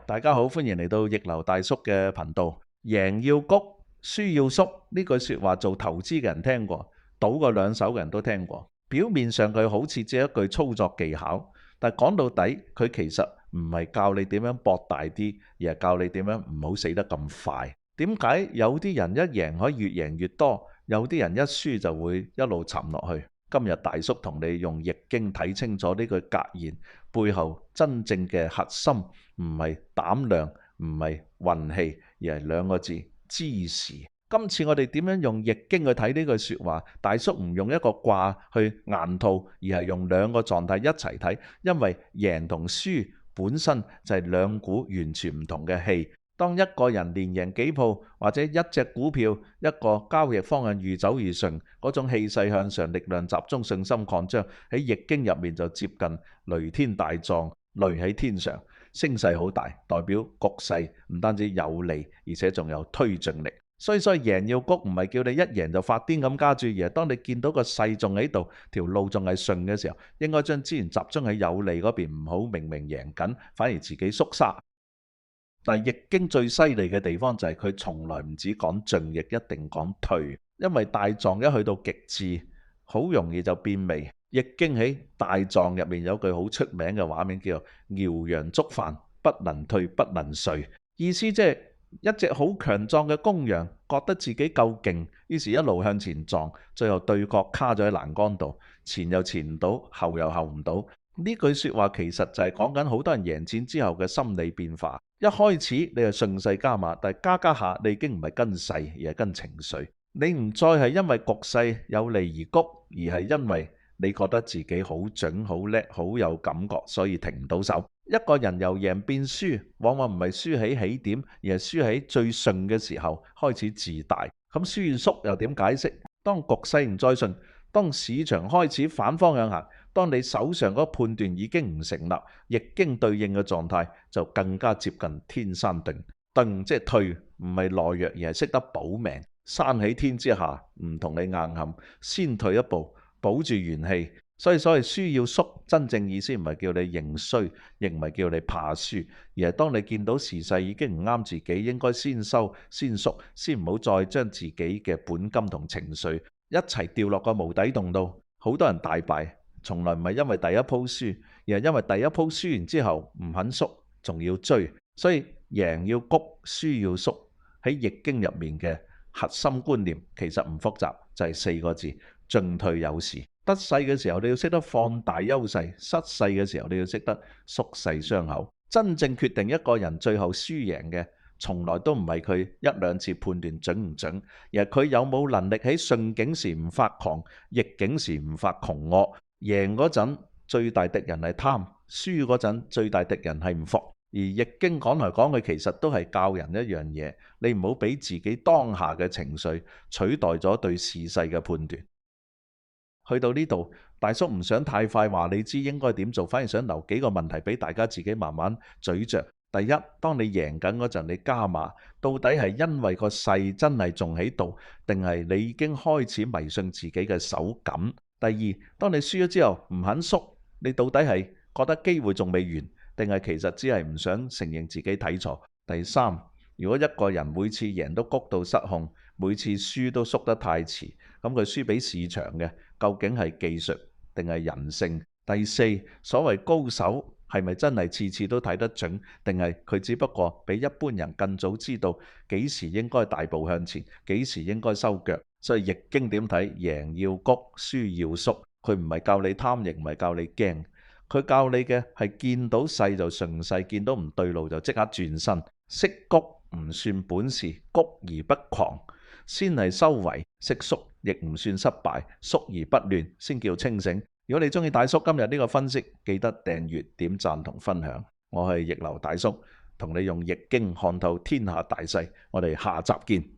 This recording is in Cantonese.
大家好，歡迎嚟到逆流大叔嘅頻道。贏要谷，輸要縮呢句說話，做投資嘅人聽過，賭過兩手嘅人都聽過。表面上佢好似只係一句操作技巧，但係講到底，佢其實唔係教你點樣博大啲，而係教你點樣唔好死得咁快。點解有啲人一贏可以越贏越多，有啲人一輸就會一路沉落去？今日大叔同你用易經睇清楚呢句格言背後真正嘅核心，唔係膽量，唔係運氣，而係兩個字：知時。今次我哋點樣用易經去睇呢句說話？大叔唔用一個卦去硬套，而係用兩個狀態一齊睇，因為贏同輸本身就係兩股完全唔同嘅氣。當一個人連贏幾鋪，或者一隻股票一個交易方向愈走愈順，嗰種氣勢向上、力量集中、信心擴張，喺易經入面就接近雷天大壯，雷喺天上，聲勢好大，代表局勢唔單止有利，而且仲有推進力。所以贏要谷唔係叫你一贏就發癲咁加注，而係當你見到個勢仲喺度，條路仲係順嘅時候，應該將資源集中喺有利嗰邊，唔好明明贏緊，反而自己縮沙。但係易經最犀利嘅地方就係佢從來唔止講進，亦一定講退，因為大狀一去到極致，好容易就變味。易經喺大狀入面有句好出名嘅畫面，叫做驕陽觸犯，不能退，不能遂。意思即係一隻好強壯嘅公羊，覺得自己夠勁，於是一路向前撞，最後對角卡咗喺欄杆度，前又前唔到，後又後唔到。呢句說話其實就係講緊好多人贏錢之後嘅心理變化。一開始你係順勢加碼，但係加加下你已經唔係跟勢，而係跟情緒。你唔再係因為局勢有利而谷，而係因為你覺得自己好準、好叻、好有感覺，所以停唔到手。一個人由贏變輸，往往唔係輸喺起點，而係輸喺最順嘅時候開始自大。咁輸與縮又點解釋？當局勢唔再順，當市場開始反方向行，當你手上嗰個判斷已經唔成立，易經對應嘅狀態就更加接近天山遁。遁即係退，唔係懦弱，而係識得保命。山喺天之下，唔同你硬撼，先退一步，保住元氣。所謂輸要縮，真正意思唔係叫你認衰，亦唔係叫你怕輸，而係當你見到時勢已經唔啱自己，應該先收先縮，先唔好再將自己嘅本金同情緒一齊掉落個無底洞度。好多人大敗，從來唔係因為第一鋪輸，而係因為第一鋪輸完之後唔肯縮，仲要追。所以贏要谷，輸要縮，喺易經入面嘅核心觀念其實唔複雜，就係四個字：進退有時。得勢嘅時候你要識得放大優勢，失勢嘅時候你要識得縮細傷口。真正決定一個人最後輸贏嘅，從來都唔係佢一兩次判斷準唔準，而係佢有冇能力喺順境時唔發狂，逆境時唔發窮惡。贏嗰陣最大敵人係貪，輸嗰陣最大敵人係唔服。而易經講來講去，其實都係教人一樣嘢，你唔好俾自己當下嘅情緒取代咗對時勢嘅判斷。去到呢度，大叔唔想太快話你知應該點做，反而想留幾個問題俾大家自己慢慢咀嚼。第一，當你贏緊嗰陣，你加碼，到底係因為個勢真係仲喺度，定係你已經開始迷信自己嘅手感？第二，當你輸咗之後唔肯縮，你到底係覺得機會仲未完，定係其實只係唔想承認自己睇錯？第三，如果一個人每次贏都谷到失控，每次輸都縮得太遲，咁佢輸俾市場嘅究竟係技術定係人性？第四，所謂高手係咪真係次次都睇得準，定係佢只不過比一般人更早知道幾時應該大步向前，幾時應該收腳？所以易經點睇？贏要谷，輸要縮。佢唔係教你貪，亦唔係教你驚，佢教你嘅係見到勢就順勢，見到唔對路就即刻轉身。識谷唔算本事，谷而不狂先係修為，識縮亦唔算失敗，縮而不亂先叫清醒。如果你中意大叔今日呢個分析，記得訂閱、點讚同分享。我係逆流大叔，同你用易經看透天下大勢。我哋下集見。